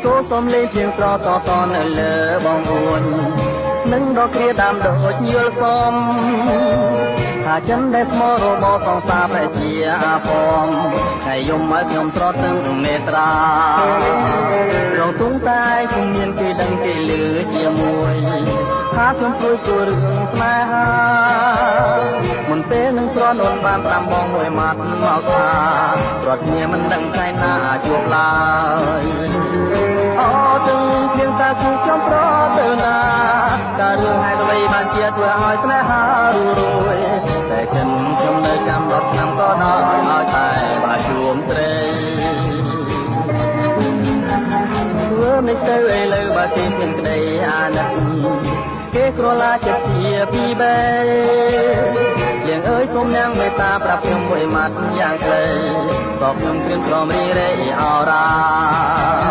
សូសំលេងភ្លៀងស្រតតនៅលើបងអួននឹងដកគ្រាដាមដូចយល់សមថាចិនដែលស្មោះរបស់សង្សារតែជាអាផងហើយយំឲ្យខ្ញុំស្រត់ទាំងនេត្រារងទុំតែគ្មានគេដឹងគេលឺជាមួយថាខ្ញុំជួយគួររឿងស្នេហាមុនពេលនឹងស្រន់អូនបាន5បងមួយម៉ាត់មកថារត់គ្នាមិនដឹងថ្ងៃណាជួបឡើយអូទាំងភ្លៀងតាគូខ្ញុំប្រទៅណាកាលរឿងហេតុអ្វីបានជាធ្វើឲ្យស្នេហារួយតែចិនខ្ញុំនៅចាំ10ឆ្នាំក៏ដល់ឲ្យតែបាជួមស្រីធ្វើមិនទៅឥឡូវបើគេមានក្តីអាណិតគេក្រឡាចិត្តជាពីបែយើងអើយសូមញ៉ាំមេត្តាប្រាប់ខ្ញុំមួយម៉ាត់យ៉ាងខ្លីសពខ្ញុំគ្រាមក្រំរីរេអរ៉ា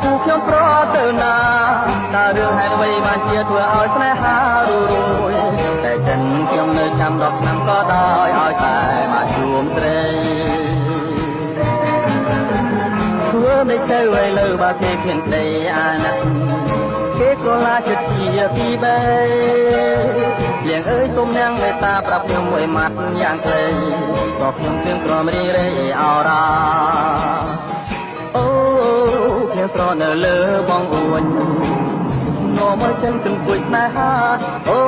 គូខ្ញុំប្រទៅណាតើរឿងហេតុអ្វីបានជាធ្វើឲ្យស្នេហារួយតែចិនខ្ញុំនៅចាំ10ឆ្នាំក៏ដោយឲ្យតែមកជួមស្រីធ្វើមិនទៅឥឡូវបើគេគ្មានក្តីអាណិតគេក្រឡាចិត្តជាពីបែយើងអើយសូមញ៉ាំងមេត្តាប្រាប់ខ្ញុំមួយម៉ាត់យ៉ាងខ្លីសពខ្ញុំគ្រឿងក្រំរីរេអរ៉ាអូភ្លៀងស្រនៅលើបងអួននាំឲ្យចិនគំគួយស្នេហាអូ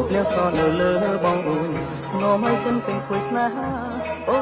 ភ្លៀងស្រនៅលើបងអួននាំឲ្យចិនគំគួយស្នេហាអូ